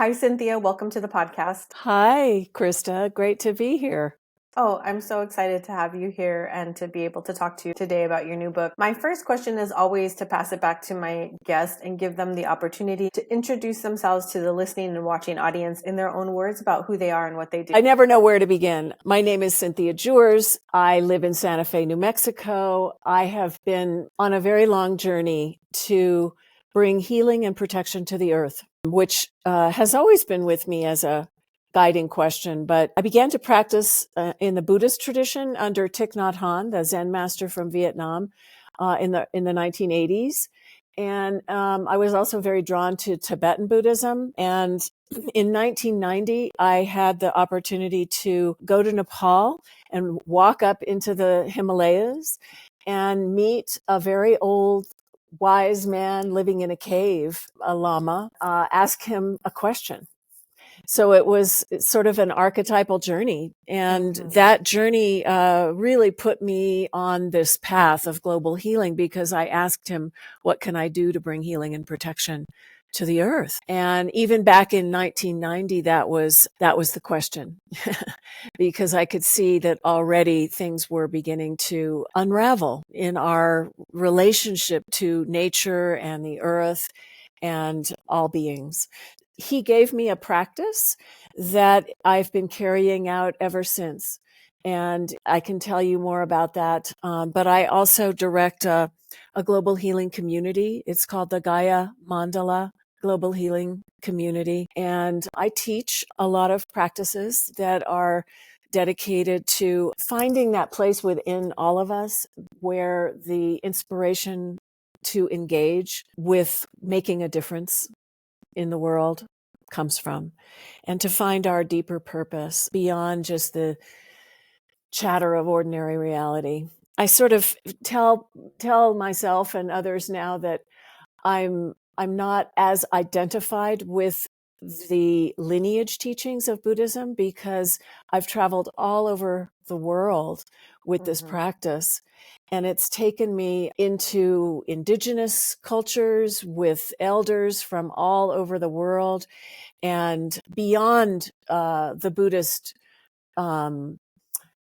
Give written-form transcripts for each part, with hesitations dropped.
Hi, Cynthia. Welcome to the podcast. Hi, Krista. Great to be here. Oh, I'm so excited to have you here and to be able to talk to you today about your new book. My first question is always to pass it back to my guest and give them the opportunity to introduce themselves to the listening and watching audience in their own words about who they are and what they do. I never know where to begin. My name is Cynthia Jurs. I live in Santa Fe, New Mexico. I have been on a very long journey to bring healing and protection to the earth, which has always been with me as a guiding question. But I began to practice in the Buddhist tradition under Thich Nhat Hanh, the Zen master from Vietnam, in the 1980s. And I was also very drawn to Tibetan Buddhism. And in 1990, I had the opportunity to go to Nepal and walk up into the Himalayas and meet a very old, wise man living in a cave, a lama, ask him a question. So it was sort of an archetypal journey. And that journey really put me on this path of global healing because I asked him, what can I do to bring healing and protection to the earth? And even back in 1990, that was the question because I could see that already things were beginning to unravel in our relationship to nature and the earth and all beings. He gave me a practice that I've been carrying out ever since. And I can tell you more about that. But I also direct a global healing community. It's called the Gaia Mandala Global Healing Community. And I teach a lot of practices that are dedicated to finding that place within all of us where the inspiration to engage with making a difference in the world comes from, and to find our deeper purpose beyond just the chatter of ordinary reality. I sort of tell myself and others now that I'm not as identified with the lineage teachings of Buddhism because I've traveled all over the world with this practice. And it's taken me into indigenous cultures with elders from all over the world and beyond the Buddhist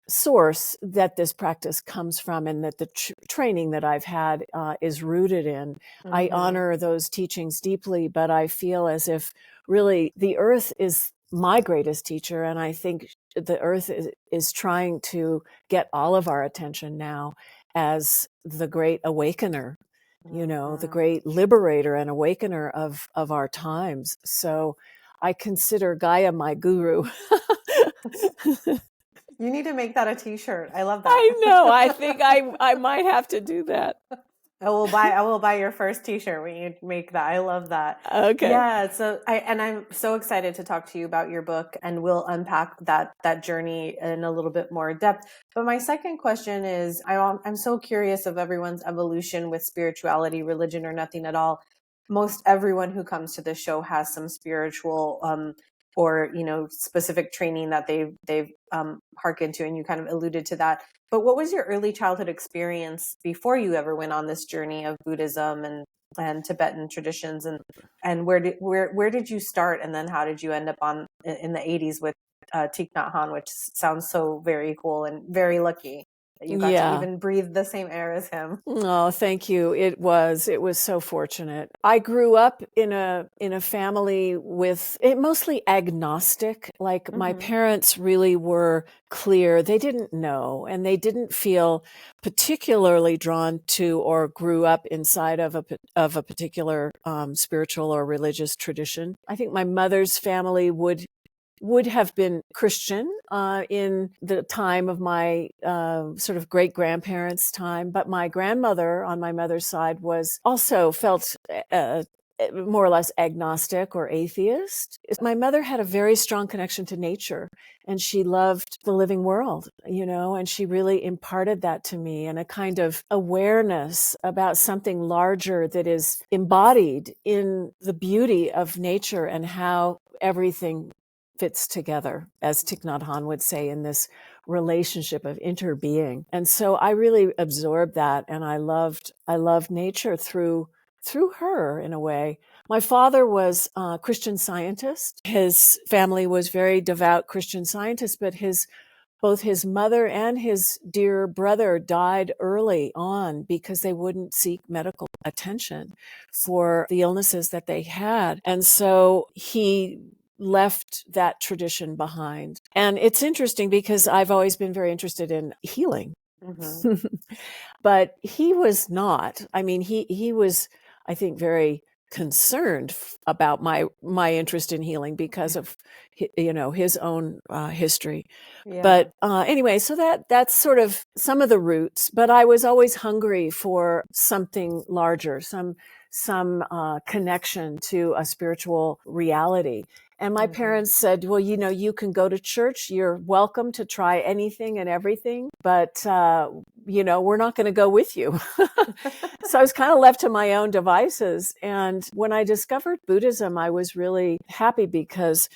source that this practice comes from and that the training that I've had is rooted in. I honor those teachings deeply, but I feel as if really the earth is my greatest teacher. And I think the earth is trying to get all of our attention now as the great awakener, the great liberator and awakener of our times. So I consider Gaia my guru. You need to make that a t-shirt. I love that. I know. I think I might have to do that. I will buy your first t-shirt when you make that. I love that. Okay. Yeah. So I'm so excited to talk to you about your book, and we'll unpack that journey in a little bit more depth. But my second question is, I'm so curious of everyone's evolution with spirituality, religion, or nothing at all. Most everyone who comes to this show has some spiritual, or specific training that they've hearkened to, and you kind of alluded to that. But what was your early childhood experience before you ever went on this journey of Buddhism and Tibetan traditions, and where did you start, and then how did you end up in the 80s with Thich Nhat Hanh, which sounds so very cool and very lucky that you got to even breathe the same air as him. Oh, thank you. It was so fortunate. I grew up in a family with mostly agnostic. Like my parents really were clear. They didn't know, and they didn't feel particularly drawn to or grew up inside of a particular spiritual or religious tradition. I think my mother's family would have been Christian in the time of my sort of great-grandparents' time. But my grandmother on my mother's side was also felt more or less agnostic or atheist. My mother had a very strong connection to nature, and she loved the living world, and she really imparted that to me, and a kind of awareness about something larger that is embodied in the beauty of nature and how everything fits together, as Thich Nhat Hanh would say, in this relationship of interbeing. And so I really absorbed that, and I loved nature through her in a way. My father was a Christian Scientist. His family was very devout Christian scientists, but both his mother and his dear brother died early on because they wouldn't seek medical attention for the illnesses that they had. And so he left that tradition behind. And it's interesting because I've always been very interested in healing. Mm-hmm. But he was not. I mean, he was, I think, very concerned about my interest in healing because of his own history. Yeah. But anyway, so that's sort of some of the roots. But I was always hungry for something larger, some connection to a spiritual reality. And my parents said, well, you can go to church. You're welcome to try anything and everything, but, we're not going to go with you. So I was kind of left to my own devices. And when I discovered Buddhism, I was really happy because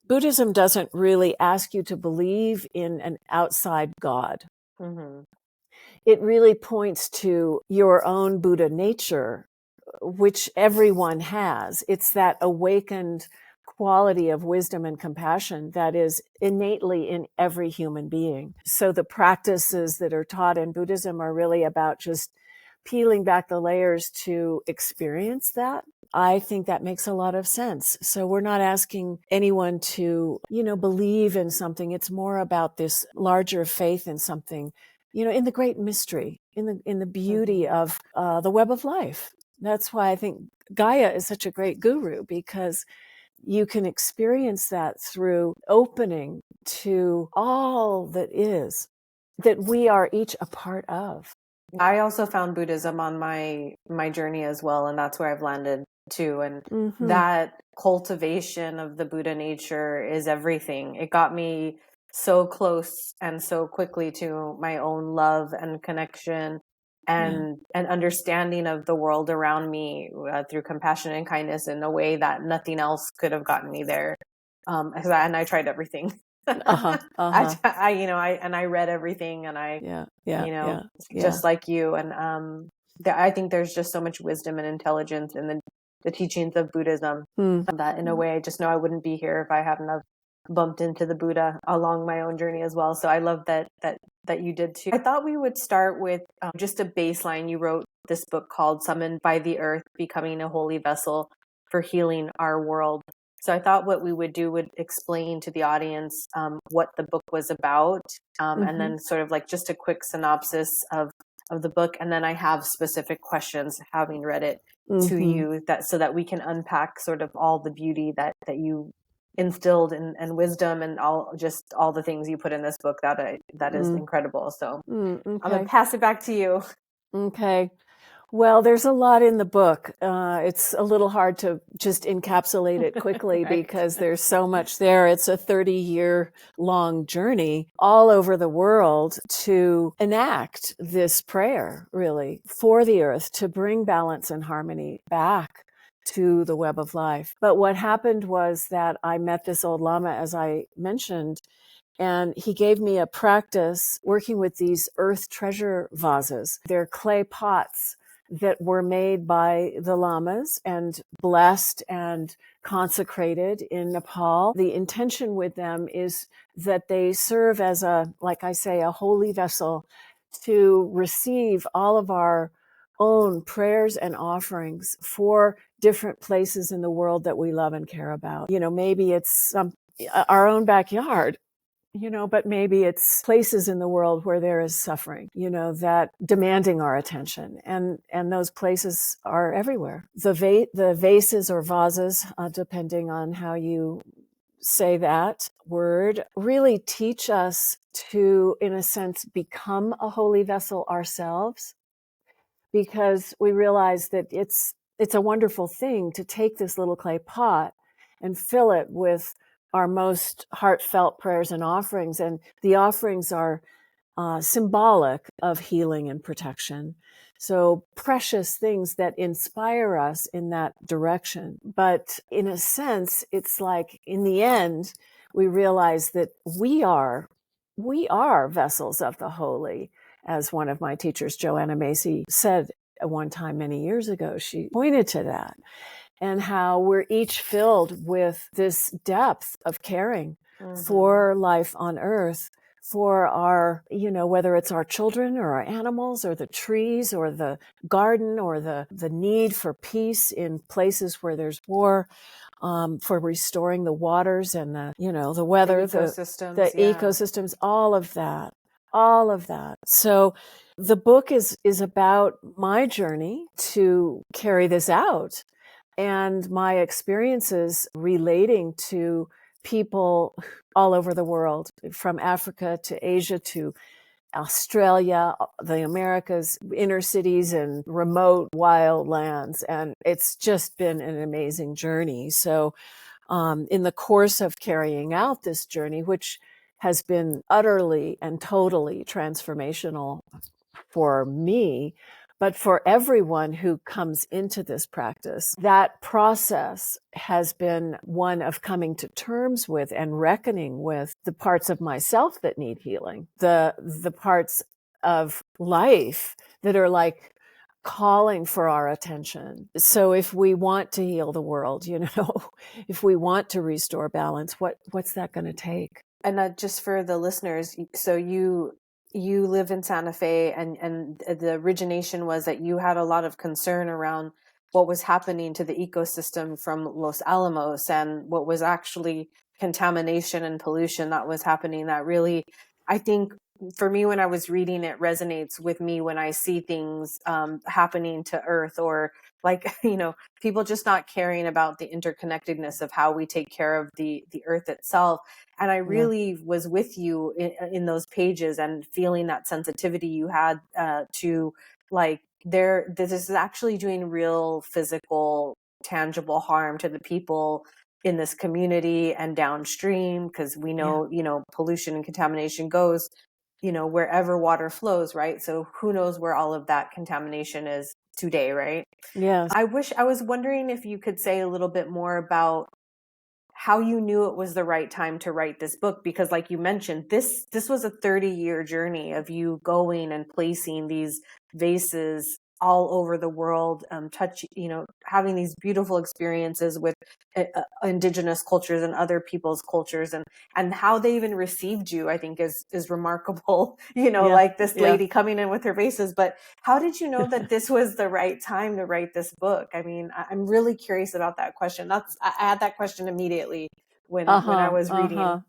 Buddhism doesn't really ask you to believe in an outside God. Mm-hmm. It really points to your own Buddha nature, which everyone has. It's that awakened quality of wisdom and compassion that is innately in every human being. So the practices that are taught in Buddhism are really about just peeling back the layers to experience that. I think that makes a lot of sense. So we're not asking anyone to, believe in something. It's more about this larger faith in something, in the great mystery, in the beauty of the web of life. That's why I think Gaia is such a great guru, because you can experience that through opening to all that is, that we are each a part of. I also found Buddhism on my journey as well, and that's where I've landed too. And that cultivation of the Buddha nature is everything. It got me so close and so quickly to my own love and connection and understanding of the world around me through compassion and kindness in a way that nothing else could have gotten me there. And I tried everything. I read everything, and just like you. And I think there's just so much wisdom and intelligence in the teachings of Buddhism that in a way I just know I wouldn't be here if I hadn't have bumped into the Buddha along my own journey as well. So I love that you did too. I thought we would start with just a baseline. You wrote this book called Summoned by the Earth, Becoming a Holy Vessel for Healing Our World. So I thought what we would do would explain to the audience what the book was about, and then sort of like just a quick synopsis of the book. And then I have specific questions, having read it, to you, so that we can unpack sort of all the beauty that you instilled and wisdom and all the things you put in this book that is incredible. So I'm going to pass it back to you. Okay. Well, there's a lot in the book. It's a little hard to just encapsulate it quickly right. Because there's so much there. It's a 30-year-long journey all over the world to enact this prayer, really, for the earth, to bring balance and harmony back to the web of life. But what happened was that I met this old Lama, as I mentioned, and he gave me a practice working with these earth treasure vases. They're clay pots that were made by the lamas and blessed and consecrated in Nepal. The intention with them is that they serve as a holy vessel to receive all of our own prayers and offerings for different places in the world that we love and care about. Maybe it's our own backyard, but maybe it's places in the world where there is suffering, that demanding our attention. And those places are everywhere. The vases or vases, depending on how you say that word, really teach us to, in a sense, become a holy vessel ourselves, because we realize that it's a wonderful thing to take this little clay pot and fill it with our most heartfelt prayers and offerings. And the offerings are symbolic of healing and protection. So precious things that inspire us in that direction. But in a sense, it's like in the end, we realize that we are vessels of the holy. As one of my teachers, Joanna Macy, said at one time many years ago, she pointed to that. and how we're each filled with this depth of caring Mm-hmm. for life on earth, for our, whether it's our children or our animals or the trees or the garden or the need for peace in places where there's war, for restoring the waters and the weather, the ecosystems, the ecosystems, all of that. So the book is about my journey to carry this out and my experiences relating to people all over the world, from Africa to Asia to Australia, the Americas, inner cities and remote wild lands. And it's just been an amazing journey. So in the course of carrying out this journey, which has been utterly and totally transformational for me, but for everyone who comes into this practice, that process has been one of coming to terms with and reckoning with the parts of myself that need healing, the parts of life that are like calling for our attention. So if we want to heal the world, if we want to restore balance, what's that going to take? And just for the listeners, so you live in Santa Fe, and the origination was that you had a lot of concern around what was happening to the ecosystem from Los Alamos, and what was actually contamination and pollution that was happening. That really, I think, for me, when I was reading it, resonates with me when I see things happening to Earth, or like, people just not caring about the interconnectedness of how we take care of the Earth itself. And I really was with you in those pages, and feeling that sensitivity you had to, like, this is actually doing real physical, tangible harm to the people in this community and downstream, because we know, pollution and contamination goes, wherever water flows, right? So who knows where all of that contamination is today, right? Yes. I was wondering if you could say a little bit more about how you knew it was the right time to write this book, because like you mentioned, this was a 30-year journey of you going and placing these vases all over the world, having these beautiful experiences with indigenous cultures and other people's cultures, and how they even received you, I think is remarkable. Like this lady coming in with her vases. But how did you know that this was the right time to write this book? I mean, I'm really curious about that question. I had that question immediately when I was reading.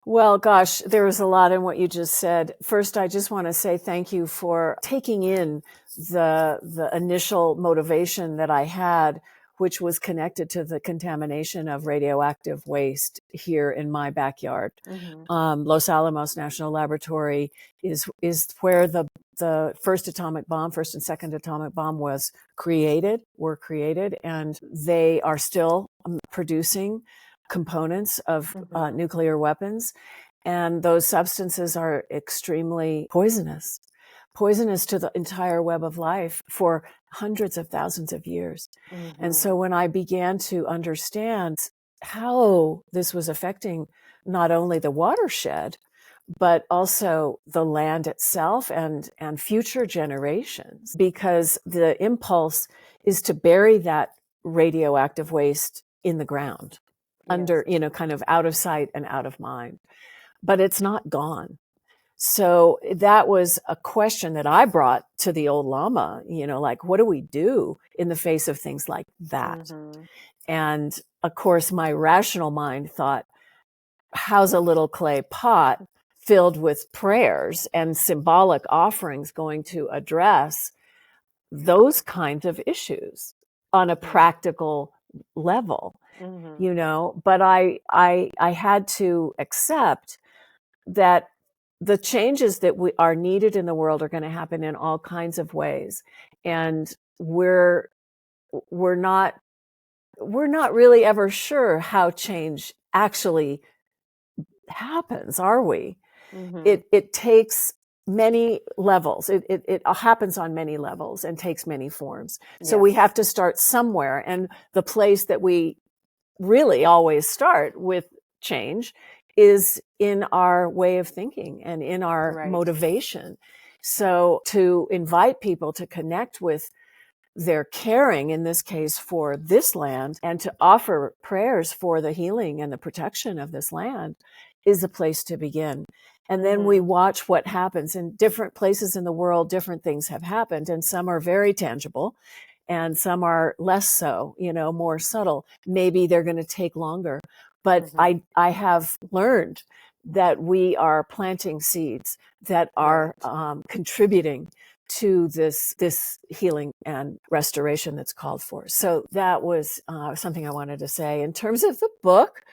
Well, gosh, there was a lot in what you just said. First, I just want to say thank you for taking in the initial motivation that I had, which was connected to the contamination of radioactive waste here in my backyard. Mm-hmm. Los Alamos National Laboratory is where the first and second atomic bomb were created, and they are still producing components of nuclear weapons. And those substances are extremely poisonous to the entire web of life for hundreds of thousands of years. Mm-hmm. And so when I began to understand how this was affecting not only the watershed, but also the land itself and future generations, because the impulse is to bury that radioactive waste in the ground, under, kind of out of sight and out of mind. But it's not gone. So that was a question that I brought to the old Lama, like, what do we do in the face of things like that? Mm-hmm. And of course, my rational mind thought, how's a little clay pot filled with prayers and symbolic offerings going to address those kinds of issues on a practical level? Mm-hmm. But I had to accept that the changes that are needed in the world are going to happen in all kinds of ways. And we're not really ever sure how change actually happens, are we? Mm-hmm. It takes many levels. It happens on many levels and takes many forms. So we have to start somewhere. And the place that we really always start with change is in our way of thinking and in our motivation. So to invite people to connect with they're caring, in this case, for this land, and to offer prayers for the healing and the protection of this land is a place to begin. And then we watch what happens in different places in the world. Different things have happened, and some are very tangible and some are less so, more subtle. Maybe they're going to take longer. But I have learned that we are planting seeds that are contributing to this healing and restoration that's called for. So that was something I wanted to say. In terms of the book,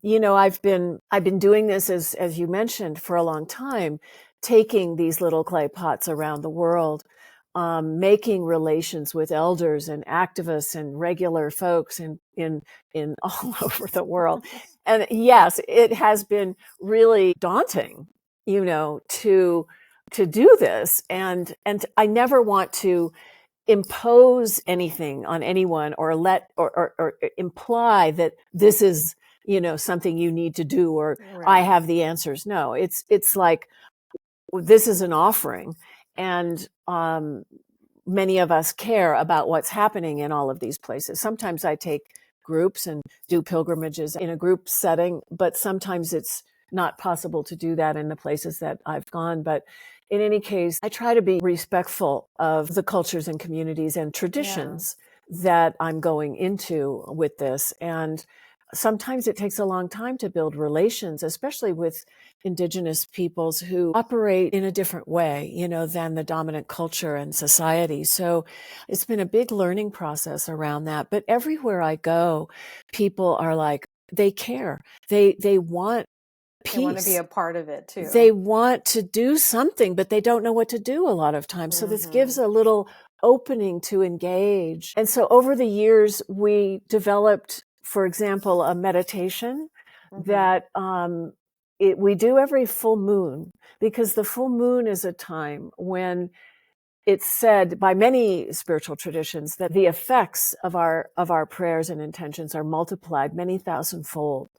I've been doing this, as you mentioned, for a long time, taking these little clay pots around the world, making relations with elders and activists and regular folks in all over the world. And yes, it has been really daunting, to do this. And I never want to impose anything on anyone or or imply that this is, something you need to do, or I have the answers. No, it's like, this is an offering. And many of us care about what's happening in all of these places. Sometimes I take groups and do pilgrimages in a group setting, but sometimes it's not possible to do that in the places that I've gone. But in any case, I try to be respectful of the cultures and communities and traditions that I'm going into with this. And sometimes it takes a long time to build relations, especially with indigenous peoples who operate in a different way, than the dominant culture and society. So it's been a big learning process around that. But everywhere I go, people are like, they care. They want peace. They want to be a part of it too. They want to do something, but they don't know what to do a lot of times. So this gives a little opening to engage. And so over the years, we developed, for example, a meditation that we do every full moon, because the full moon is a time when it's said by many spiritual traditions that the effects of our prayers and intentions are multiplied many thousandfold.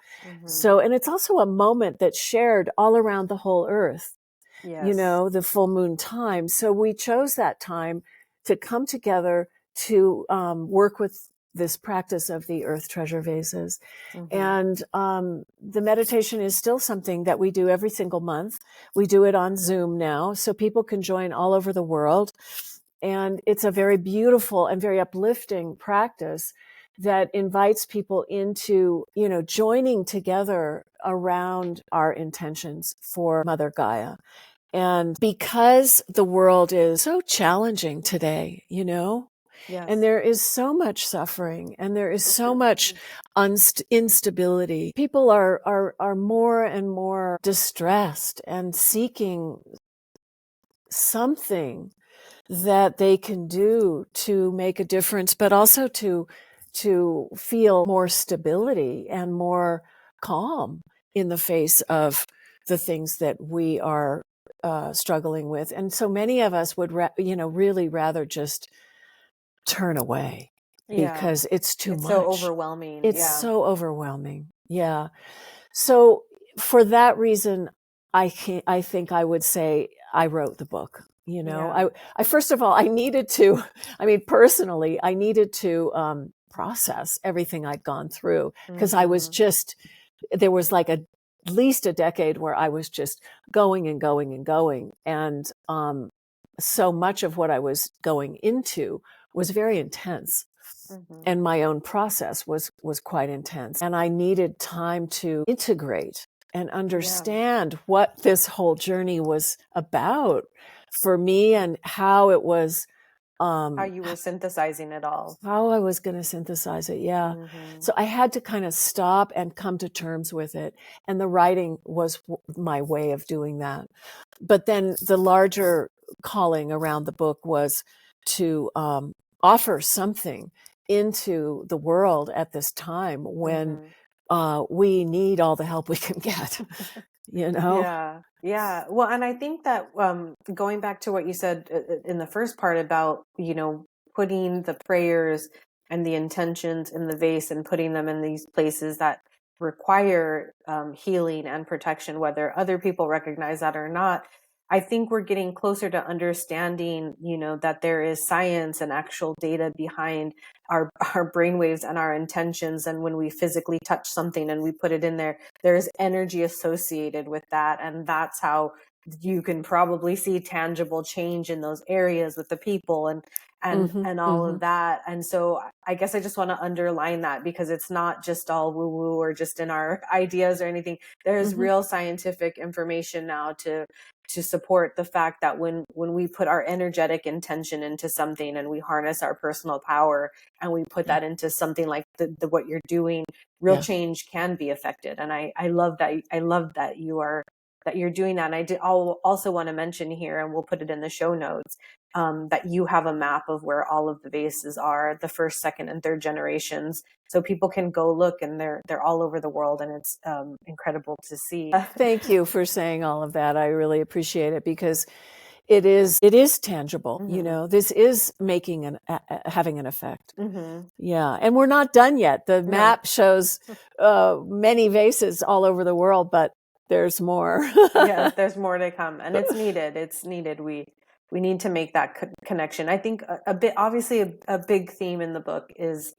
So, and it's also a moment that's shared all around the whole earth, the full moon time. So we chose that time to come together to work with this practice of the earth treasure vases. And the meditation is still something that we do every single month. We do it on Zoom now, so people can join all over the world. And it's a very beautiful and very uplifting practice that invites people into, joining together around our intentions for Mother Gaia. And because the world is so challenging today, and there is so much suffering, and there is so much instability. People are more and more distressed and seeking something that they can do to make a difference, but also to feel more stability and more calm in the face of the things that we are struggling with. And so many of us would, really rather just turn away because it's too much. So overwhelming. It's so overwhelming. Yeah. So for that reason, I think I would say I wrote the book. I first of all, I needed to, personally, I needed to process everything I'd gone through, because I was there was like at least a decade where I was just going and going and going. And so much of what I was going into was very intense. And my own process was quite intense. And I needed time to integrate and understand what this whole journey was about for me, and how it was. How you were synthesizing it all. How I was going to synthesize it, So I had to kind of stop and come to terms with it. And the writing was my way of doing that. But then the larger calling around the book was to offer something into the world at this time when we need all the help we can get, Yeah. Well, and I think that going back to what you said in the first part about, putting the prayers and the intentions in the vase and putting them in these places that require healing and protection, whether other people recognize that or not. I think we're getting closer to understanding, that there is science and actual data behind our brainwaves and our intentions. And when we physically touch something and we put it in there, there is energy associated with that. And that's how you can probably see tangible change in those areas with the people and all of that. And so I guess I just want to underline that, because it's not just all woo woo or just in our ideas or anything. There's real scientific information now to support the fact that when we put our energetic intention into something and we harness our personal power and we put that into something like the what you're doing, real change can be affected. And I love that you're doing that. And I'll also want to mention here, and we'll put it in the show notes, that you have a map of where all of the vases are, the first, second, and third generations, so people can go look, and they're all over the world, and it's incredible to see. Thank you for saying all of that. I really appreciate it, because it is tangible. This is having an effect. Yeah. And we're not done yet. The map shows many vases all over the world, but there's more. Yes, there's more to come, and it's needed. We need to make that connection. I think obviously a big theme in the book is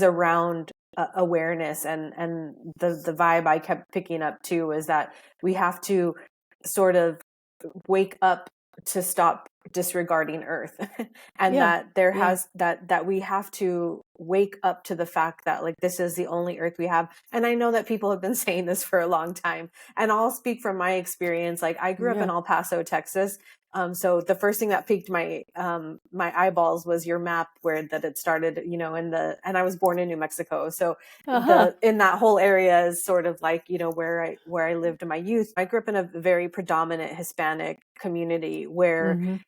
around awareness, and the vibe I kept picking up too is that we have to sort of wake up to stop disregarding Earth, and that there has that we have to wake up to the fact that, like, this is the only Earth we have. And I know that people have been saying this for a long time, and I'll speak from my experience. Like, I grew up in El Paso, Texas. So the first thing that piqued my eyeballs was your map, where that it started, and I was born in New Mexico. So in that whole area is sort of like, where I lived in my youth. I grew up in a very predominant Hispanic community where,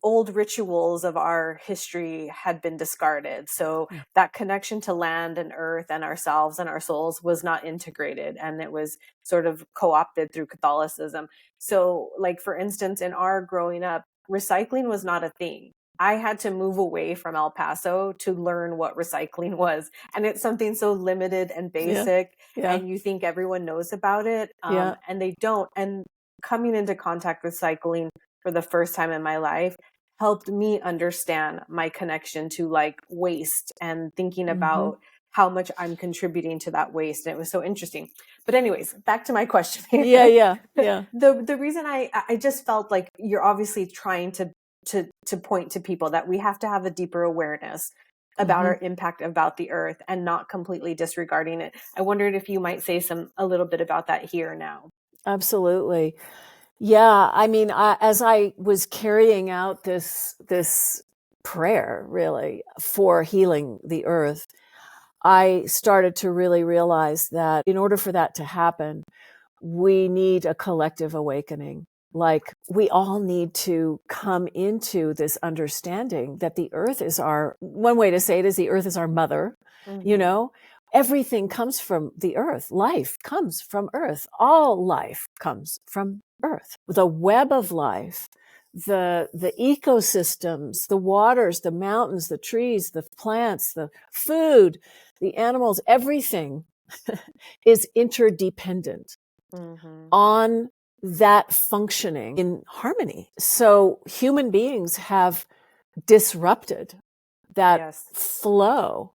old rituals of our history had been discarded. So that connection to land and earth and ourselves and our souls was not integrated, and it was sort of co-opted through Catholicism. So, like, for instance, in our growing up, recycling was not a thing. I had to move away from El Paso to learn what recycling was. And it's something so limited and basic, and you think everyone knows about it, and they don't. And coming into contact with cycling for the first time in my life helped me understand my connection to, like, waste, and thinking about how much I'm contributing to that waste. And it was so interesting. But anyways, back to my question here. Yeah. The reason I just felt like you're obviously trying to point to people that we have to have a deeper awareness about our impact about the earth and not completely disregarding it. I wondered if you might say a little bit about that here now. Absolutely. Yeah, I mean, as I was carrying out this prayer, really, for healing the earth, I started to really realize that in order for that to happen, we need a collective awakening. Like, we all need to come into this understanding that the earth is one way to say it is the earth is our mother, Everything comes from the earth. Life comes from earth. All life comes from earth. The web of life, the ecosystems, the waters, the mountains, the trees, the plants, the food, the animals, everything is interdependent on that functioning in harmony. So human beings have disrupted that flow,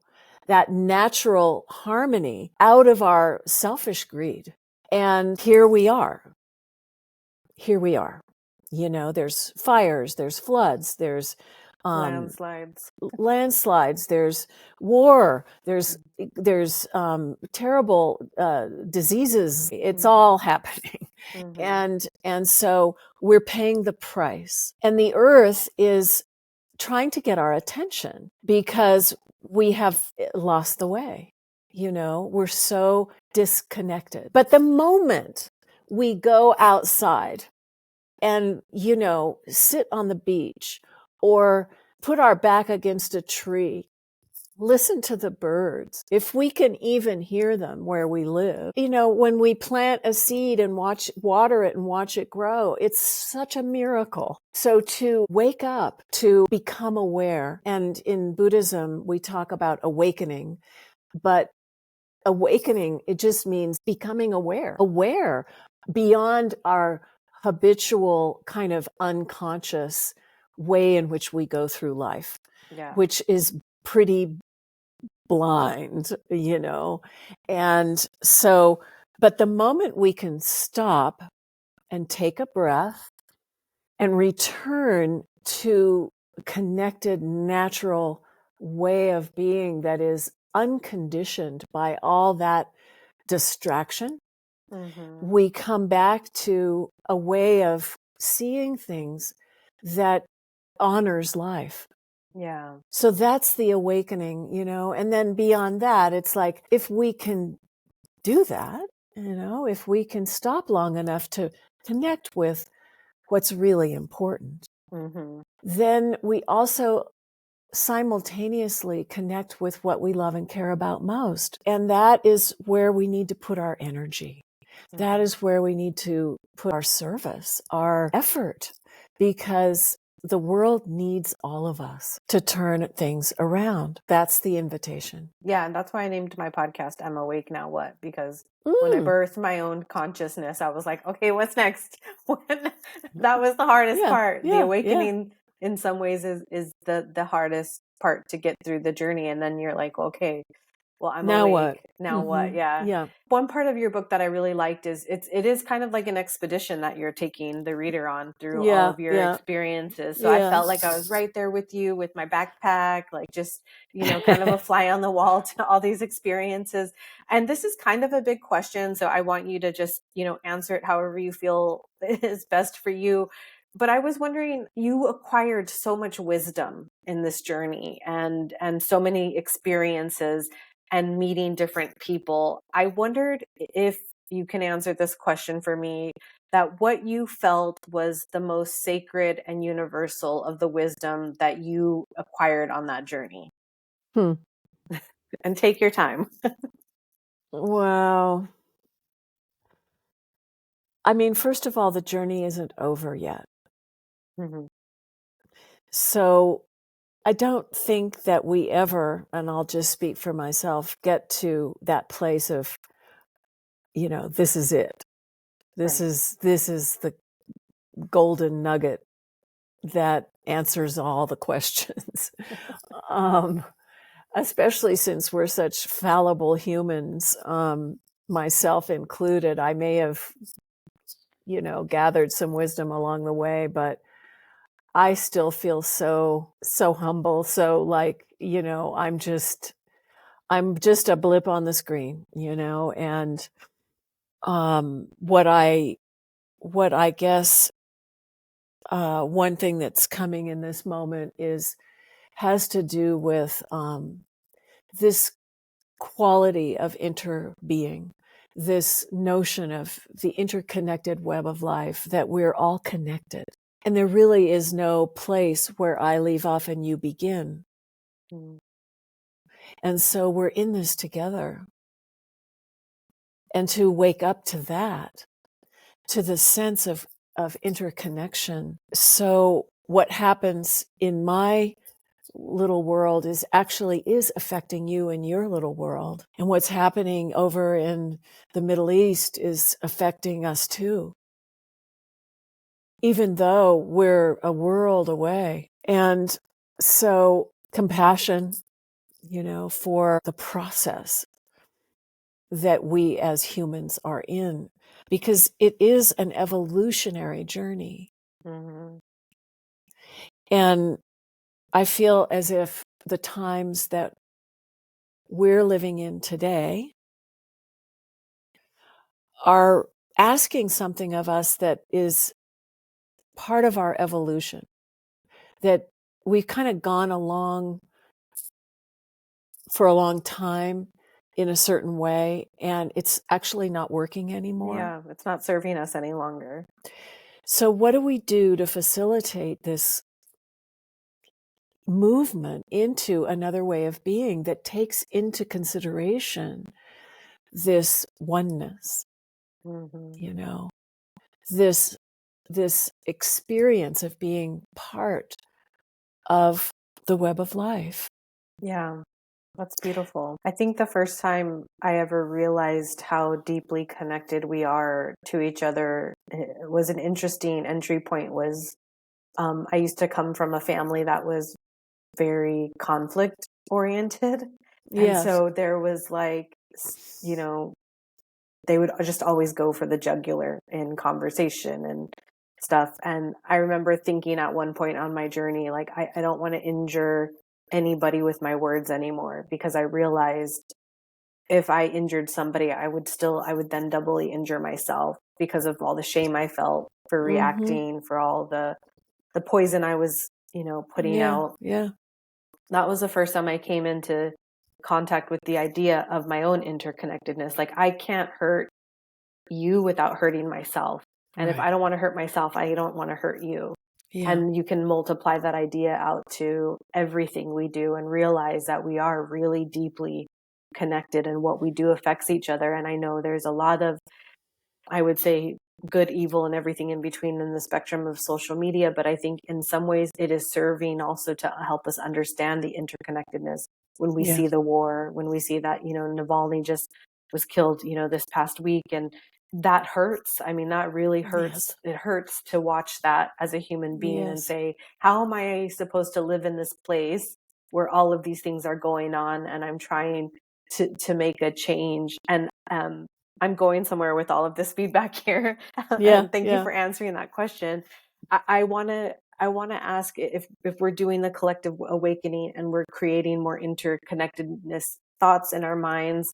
that natural harmony, out of our selfish greed. And here we are. There's fires, there's floods, there's landslides, there's war, there's terrible diseases. It's all happening. And so we're paying the price. And the earth is trying to get our attention because we have lost the way. We're so disconnected. But the moment we go outside and, sit on the beach or put our back against a tree, listen to the birds, if we can even hear them where we live, when we plant a seed and water it and watch it grow, it's such a miracle. So to wake up, to become aware, and in Buddhism, we talk about awakening, but awakening, it just means becoming aware beyond our habitual kind of unconscious way in which we go through life, which is pretty blind, And so, but the moment we can stop and take a breath and return to a connected, natural way of being that is unconditioned by all that distraction, we come back to a way of seeing things that honors life. Yeah. So that's the awakening, and then beyond that, it's like, if we can do that, if we can stop long enough to connect with what's really important, then we also simultaneously connect with what we love and care about most. And that is where we need to put our energy. That is where we need to put our service, our effort, because the world needs all of us to turn things around. That's the invitation. Yeah, and that's why I named my podcast I'm Awake Now What? Because when I birthed my own consciousness, I was like, okay, what's next? That was the hardest part. The awakening in some ways is the hardest part to get through the journey. And then you're like, okay, well, I'm now awake. What? Now what? Yeah. One part of your book that I really liked is it is kind of like an expedition that you're taking the reader on through all of your experiences. So I felt like I was right there with you with my backpack, like just, kind of a fly on the wall to all these experiences. And this is kind of a big question. So I want you to just, answer it however you feel is best for you. But I was wondering, you acquired so much wisdom in this journey and so many experiences and meeting different people. I wondered if you can answer this question for me, that what you felt was the most sacred and universal of the wisdom that you acquired on that journey. And take your time. Wow. I mean, first of all, the journey isn't over yet. So I don't think that we ever, and I'll just speak for myself, get to that place of, this is it. This is the golden nugget that answers all the questions. Especially since we're such fallible humans, myself included. I may have, gathered some wisdom along the way, but I still feel so humble. So like, I'm just a blip on the screen, and what I guess one thing that's coming in this moment has to do with this quality of interbeing, this notion of the interconnected web of life, that we're all connected. And there really is no place where I leave off and you begin. And so we're in this together. And to wake up to that, to the sense of interconnection. So what happens in my little world is affecting you in your little world. And what's happening over in the Middle East is affecting us too, even though we're a world away. And so compassion, for the process that we as humans are in, because it is an evolutionary journey. And I feel as if the times that we're living in today are asking something of us that is part of our evolution, that we've kind of gone along for a long time in a certain way, and it's actually not working anymore. Yeah, it's not serving us any longer. So what do we do to facilitate this movement into another way of being that takes into consideration this oneness, this experience of being part of the web of life? Yeah. That's beautiful. I think the first time I ever realized how deeply connected we are to each other was an interesting entry point was I used to come from a family that was very conflict oriented. And Yes. so there was like, you know, they would just always go for the jugular in conversation and stuff. And I remember thinking at one point on my journey, like, I don't want to injure anybody with my words anymore, because I realized if I injured somebody, I would then doubly injure myself because of all the shame I felt for Mm-hmm. reacting, for all the poison I was, putting Yeah. out. Yeah. That was the first time I came into contact with the idea of my own interconnectedness. Like, I can't hurt you without hurting myself. And if Right. I don't want to hurt myself, I don't want to hurt you. Yeah. And you can multiply that idea out to everything we do and realize that we are really deeply connected and what we do affects each other. And I know there's a lot of, I would say, good, evil, and everything in between in the spectrum of social media. But I think in some ways it is serving also to help us understand the interconnectedness. When we Yeah. see the war, when we see that, Navalny just was killed, this past week, and that hurts. I mean, that really hurts. Yes. It hurts to watch that as a human being and Yes. say, how am I supposed to live in this place where all of these things are going on and I'm trying to make a change? And I'm going somewhere with all of this feedback here. Yeah. And thank you Yeah. for answering that question. I want to ask if we're doing the collective awakening and we're creating more interconnectedness thoughts in our minds,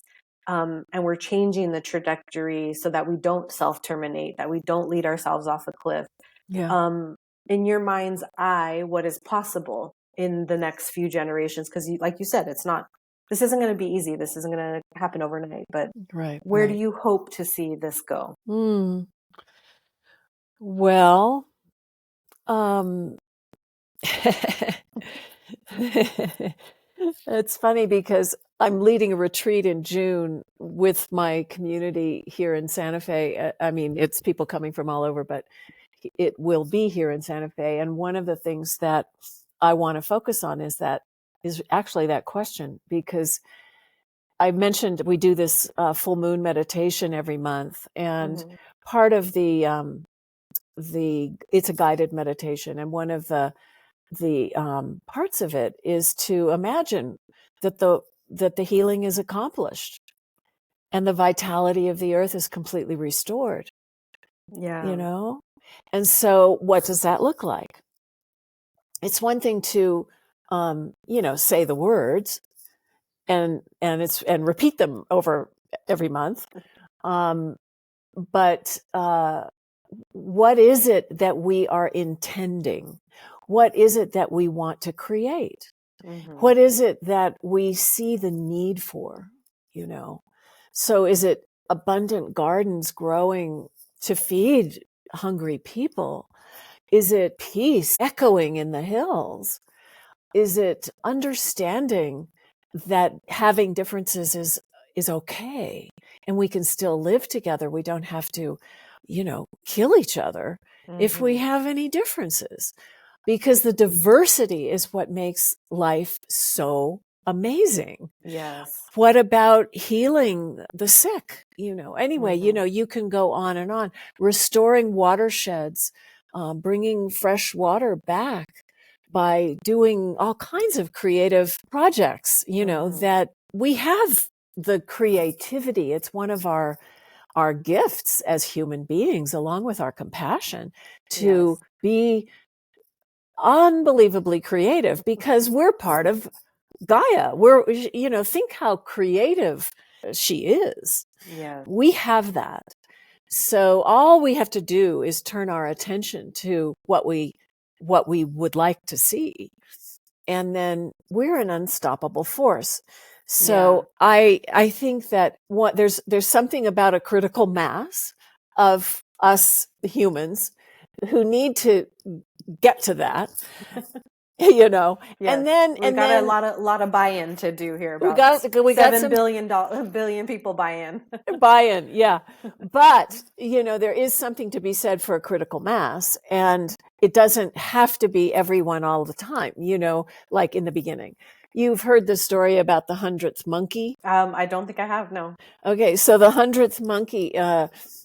and we're changing the trajectory so that we don't self-terminate, that we don't lead ourselves off a cliff. Yeah. Um, in your mind's eye, what is possible in the next few generations? Because, like you said, this isn't going to be easy. This isn't going to happen overnight. But Right. where do Right. you hope to see this go? Well, um, it's funny because I'm leading a retreat in June with my community here in Santa Fe. I mean, it's people coming from all over, but it will be here in Santa Fe. And one of the things that I want to focus on is actually that question, because I mentioned we do this full moon meditation every month, and Mm-hmm. part of it's a guided meditation, and one of the parts of it is to imagine that the healing is accomplished and the vitality of the earth is completely restored. Yeah. And so what does that look like? It's one thing to say the words and repeat them over every month, but what is it that we are intending? What is it that we want to create? Mm-hmm. What is it that we see the need for? So is it abundant gardens growing to feed hungry people? Is it peace echoing in the hills? Is it understanding that having differences is okay and we can still live together? We don't have to, kill each other if we Mm-hmm. have any differences, because the diversity is what makes life so amazing. Yes. What about healing the sick? Anyway, Mm-hmm. you can go on and on, restoring watersheds, bringing fresh water back by doing all kinds of creative projects, Mm-hmm. that we have the creativity. It's one of our gifts as human beings, along with our compassion, to Yes. be unbelievably creative, because we're part of Gaia. Think how creative she is. Yes. We have that. So all we have to do is turn our attention to what we would like to see. And then we're an unstoppable force. So I think that there's something about a critical mass of us humans who need to get to that, Yes. and then We've got a lot of buy-in to do here. we About got seven some billion people buy-in. buy-in. Yeah. But, there is something to be said for a critical mass, and it doesn't have to be everyone all the time, like in the beginning. You've heard the story about the 100th monkey? I don't think I have, no. Okay, so the 100th monkey,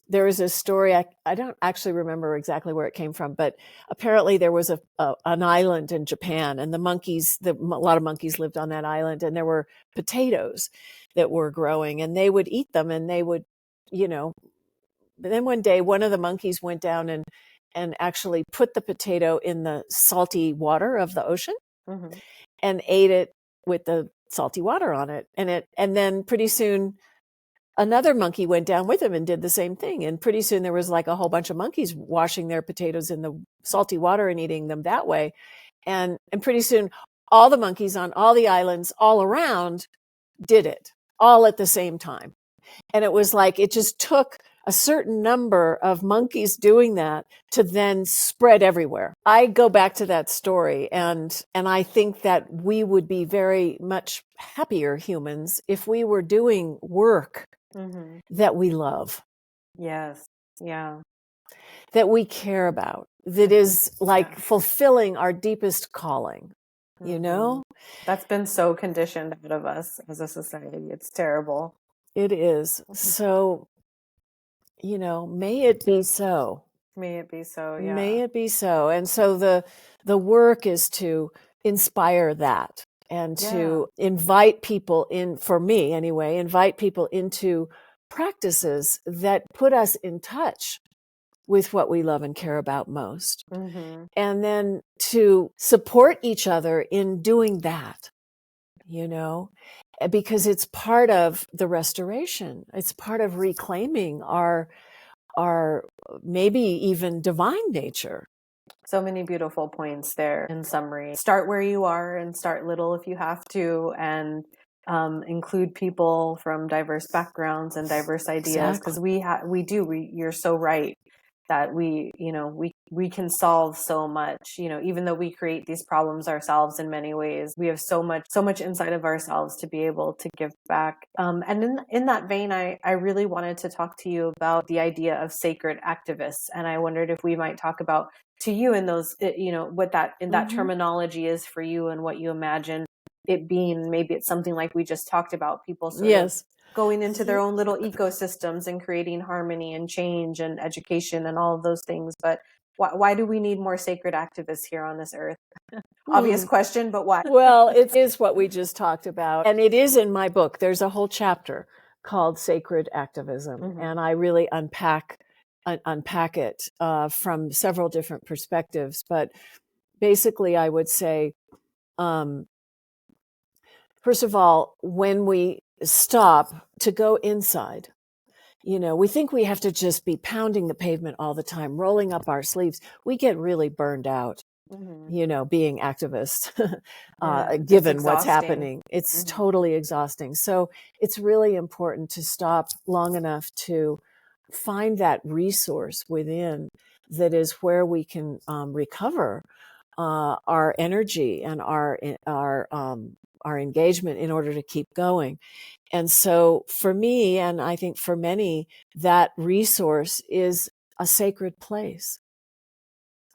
there is a story, I don't actually remember exactly where it came from, but apparently there was an island in Japan, and a lot of monkeys lived on that island, and there were potatoes that were growing, and they would eat them, and they would, you know, but then one day one of the monkeys went down and actually put the potato in the salty water of the ocean Mm-hmm. and ate it with the salty water on it. And then pretty soon another monkey went down with him and did the same thing. And pretty soon there was like a whole bunch of monkeys washing their potatoes in the salty water and eating them that way. And pretty soon all the monkeys on all the islands all around did it all at the same time. And it was like, it just took a certain number of monkeys doing that to then spread everywhere. I go back to that story, and I think that we would be very much happier humans if we were doing work Mm-hmm. that we love, Yes. Yeah. that we care about, that is like fulfilling our deepest calling, you know? That's been so conditioned out of us as a society. It's terrible. It is. So, you know, may it be so. May it be so, yeah. May it be so. And so the work is to inspire that and to invite people in, for me anyway, invite people into practices that put us in touch with what we love and care about most. Mm-hmm. And then to support each other in doing that, you know, because it's part of the restoration. It's part of reclaiming our maybe even divine nature. So many beautiful points there in summary. Start where you are and start little if you have to, and include people from diverse backgrounds and diverse ideas, because you're so right that we can solve so much, even though we create these problems ourselves in many ways. We have so much inside of ourselves to be able to give back. And in that vein, I really wanted to talk to you about the idea of sacred activists. And I wondered if we might talk about to you in those, what that in that terminology is for you and what you imagine it being. Maybe it's something like we just talked about, people sort of going into their own little ecosystems and creating harmony and change and education and all of those things. But why do we need more sacred activists here on this earth? Obvious question, but why? Well, it is what we just talked about. And it is in my book. There's a whole chapter called Sacred Activism. Mm-hmm. And I really unpack it from several different perspectives. But basically, I would say, first of all, when we stop to go inside, we think we have to just be pounding the pavement all the time, rolling up our sleeves. We get really burned out, being activists, given what's happening. It's totally exhausting. So it's really important to stop long enough to find that resource within that is where we can recover our energy and our engagement in order to keep going. And so for me, and I think for many, that resource is a sacred place,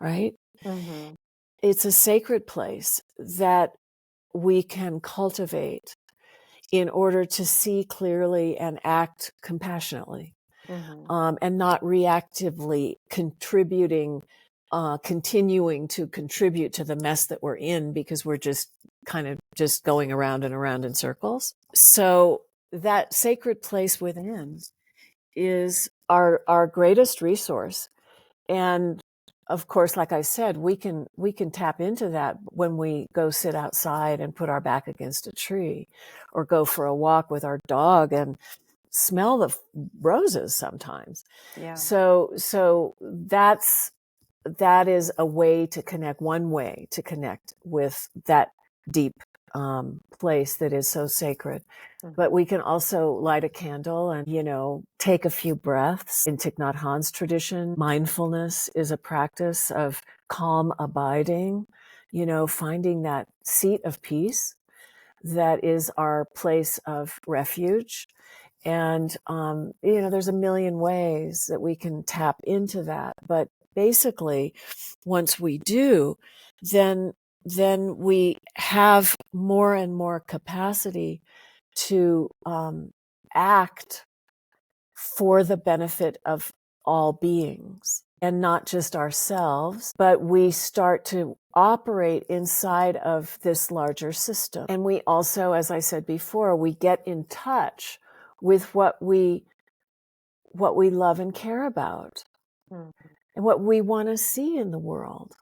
right? Mm-hmm. It's a sacred place that we can cultivate in order to see clearly and act compassionately, and not reactively continuing to contribute to the mess that we're in because we're just kind of just going around and around in circles. So that sacred place within is our greatest resource. And of course, like I said, we can tap into that when we go sit outside and put our back against a tree, or go for a walk with our dog and smell the roses sometimes. Yeah. So that is a way to connect, one way to connect with that deep place that is so sacred. But we can also light a candle and, take a few breaths. In Thich Nhat Hanh's tradition, mindfulness is a practice of calm abiding, finding that seat of peace that is our place of refuge. And, there's a million ways that we can tap into that. But basically, once we do, then then we have more and more capacity to act for the benefit of all beings and not just ourselves, but we start to operate inside of this larger system. And we also, as I said before, we get in touch with what we love and care about and what we want to see in the world,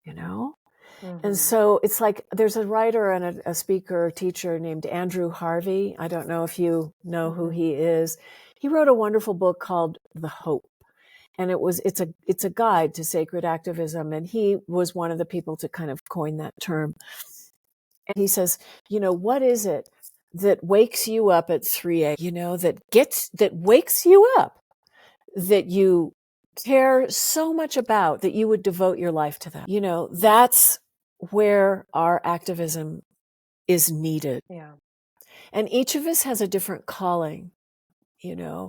you know? And so it's like there's a writer and a speaker, teacher named Andrew Harvey. I don't know if you know who he is. He wrote a wonderful book called The Hope. And it's a guide to sacred activism. And he was one of the people to kind of coin that term. And he says, what is it that wakes you up at 3 a.m., that wakes you up, that you care so much about that you would devote your life to that? That's where our activism is needed. Yeah. And each of us has a different calling.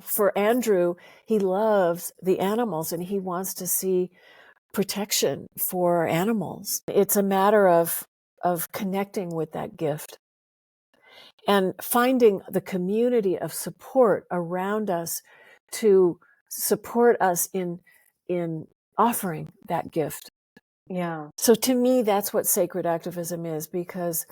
For Andrew, he loves the animals and he wants to see protection for animals. It's a matter of connecting with that gift and finding the community of support around us to support us in offering that gift. Yeah. So to me, that's what sacred activism is, because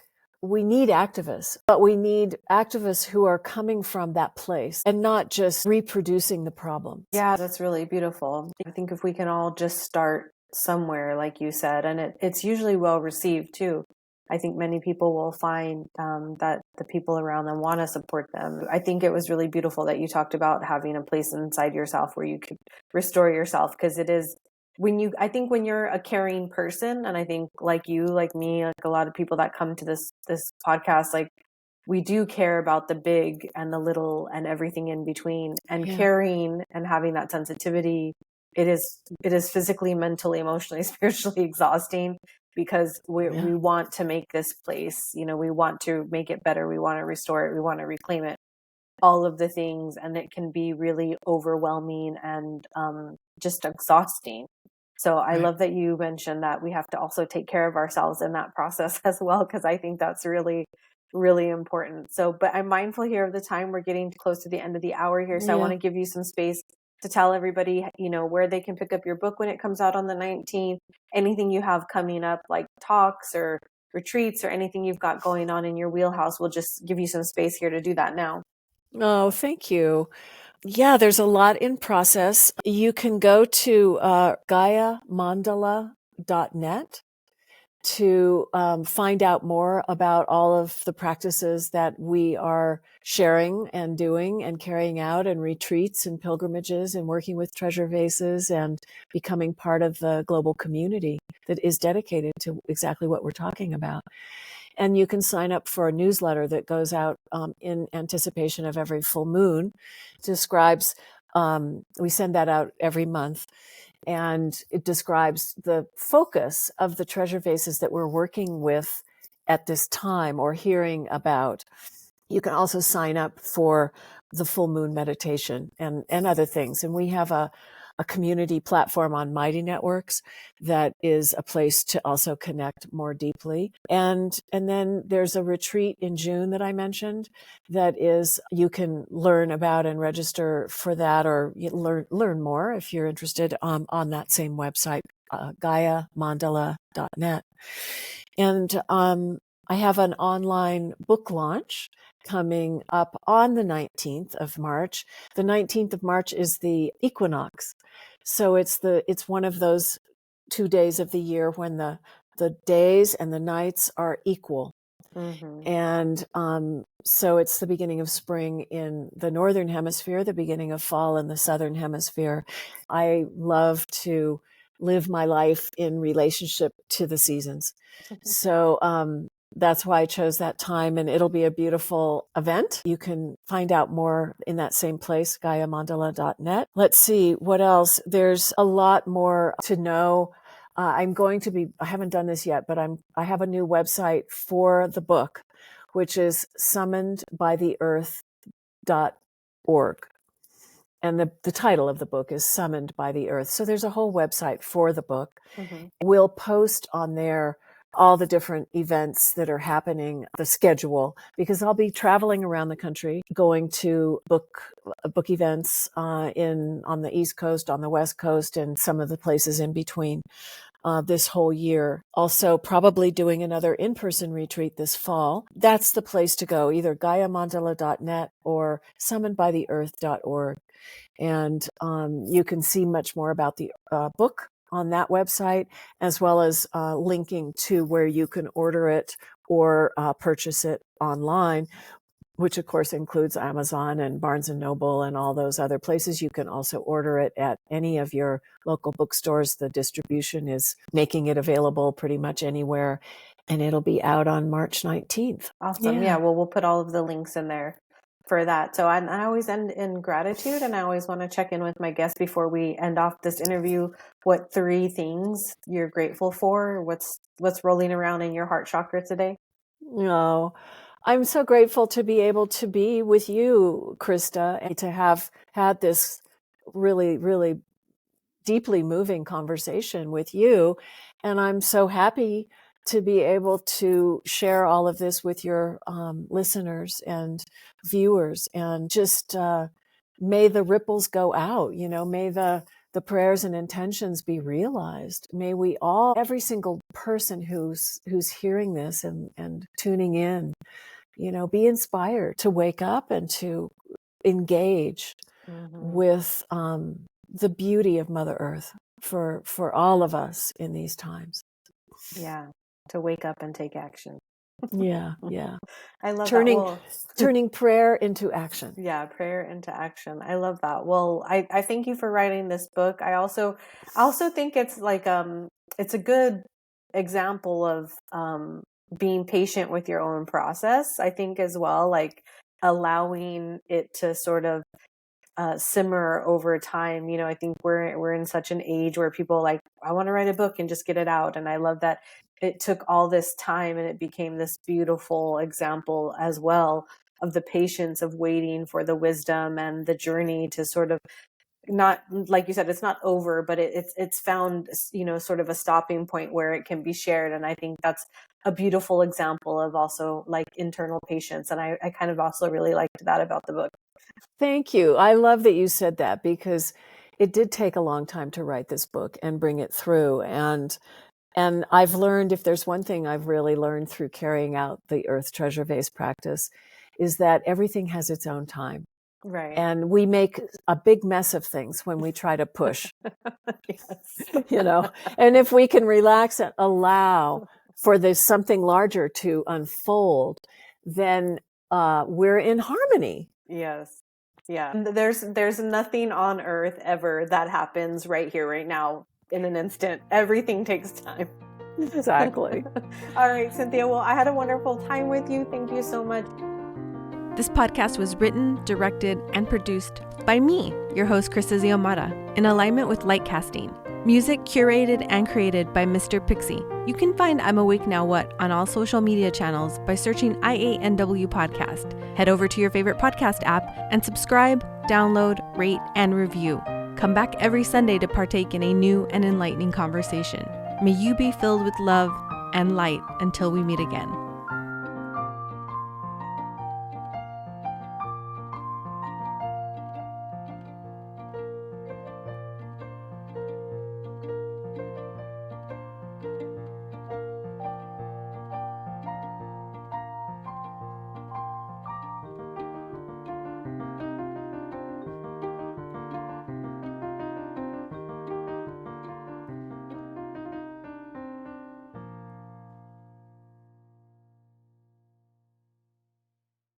we need activists, but we need activists who are coming from that place and not just reproducing the problem. Yeah, that's really beautiful. I think if we can all just start somewhere, like you said, and it's usually well received too. I think many people will find that the people around them want to support them. I think it was really beautiful that you talked about having a place inside yourself where you could restore yourself, because it is I think when you're a caring person, and I think like you, like me, like a lot of people that come to this podcast, like we do care about the big and the little and everything in between, and caring and having that sensitivity. It is physically, mentally, emotionally, spiritually exhausting, because we want to make this place, we want to make it better. We want to restore it. We want to reclaim it, all of the things. And it can be really overwhelming and just exhausting. So I love that you mentioned that we have to also take care of ourselves in that process as well, because I think that's really, really important. So, but I'm mindful here of the time. We're getting close to the end of the hour here. So I want to give you some space to tell everybody, where they can pick up your book when it comes out on the 19th, anything you have coming up, like talks or retreats or anything you've got going on in your wheelhouse. We'll just give you some space here to do that now. Oh, thank you. Yeah, there's a lot in process. You can go to GaiaMandala.net to find out more about all of the practices that we are sharing and doing and carrying out, and retreats and pilgrimages and working with treasure vases and becoming part of the global community that is dedicated to exactly what we're talking about. And you can sign up for a newsletter that goes out in anticipation of every full moon. It describes, we send that out every month, and it describes the focus of the treasure vases that we're working with at this time or hearing about. You can also sign up for the full moon meditation and other things. And we have a community platform on Mighty Networks that is a place to also connect more deeply. And then there's a retreat in June that I mentioned that is, you can learn about and register for that, or learn more if you're interested on that same website, GaiaMandala.net. And I have an online book launch coming up on the 19th of March. The 19th of March is the equinox. So it's one of those 2 days of the year when the days and the nights are equal. Mm-hmm. And so it's the beginning of spring in the northern hemisphere, the beginning of fall in the southern hemisphere. I love to live my life in relationship to the seasons. So that's why I chose that time, and it'll be a beautiful event. You can find out more in that same place, GaiaMandala.net. Let's see what else. There's a lot more to know. I haven't done this yet, but I have a new website for the book, which is summonedbytheearth.org. And the title of the book is Summoned by the Earth. So there's a whole website for the book. Mm-hmm. We'll post on there all the different events that are happening, the schedule, because I'll be traveling around the country, going to book events on the East Coast, on the West Coast, and some of the places in between this whole year. Also, probably doing another in-person retreat this fall. That's the place to go, either GaiaMandala.net or summonedbytheearth.org. And you can see much more about the book on that website, as well as linking to where you can order it or purchase it online, which of course includes Amazon and Barnes and Noble and all those other places. You can also order it at any of your local bookstores. The distribution is making it available pretty much anywhere, and it'll be out on March 19th. Awesome. Yeah. Well, we'll put all of the links in there for that. So I always end in gratitude, and I always want to check in with my guests before we end off this interview. What 3 things you're grateful for? What's rolling around in your heart chakra today? No, I'm so grateful to be able to be with you, Krista, and to have had this really, really deeply moving conversation with you. And I'm so happy to be able to share all of this with your listeners and viewers, and just may the ripples go out, may the prayers and intentions be realized. May we all, every single person who's hearing this and tuning in, be inspired to wake up and to engage with the beauty of Mother Earth for all of us in these times. Yeah, to wake up and take action. Yeah. I love turning that. turning prayer into action. Yeah, prayer into action. I love that. Well, I thank you for writing this book. I also think it's like it's a good example of being patient with your own process. I think as well, like allowing it to sort of simmer over time. I think we're in such an age where people like, I want to write a book and just get it out. And I love that it took all this time and it became this beautiful example as well of the patience of waiting for the wisdom and the journey to sort of, not like you said, it's not over, but it's found, sort of a stopping point where it can be shared. And I think that's a beautiful example of also like internal patience. And I kind of also really liked that about the book. Thank you. I love that you said that, because it did take a long time to write this book and bring it through. And I've learned, if there's one thing I've really learned through carrying out the Earth Treasure Vase practice, is that everything has its own time. Right. And we make a big mess of things when we try to push, and if we can relax and allow for this something larger to unfold, then we're in harmony. Yes. Yeah. There's nothing on earth ever that happens right here, right now, in an instant. Everything takes time. Exactly. All right, Cynthia. Well, I had a wonderful time with you. Thank you so much. This podcast was written, directed, and produced by me, your host, Krista Ziomata, in alignment with Light Casting. Music curated and created by Mr. Pixie. You can find I'm Awake Now What on all social media channels by searching IANW Podcast. Head over to your favorite podcast app and subscribe, download, rate, and review. Come back every Sunday to partake in a new and enlightening conversation. May you be filled with love and light until we meet again.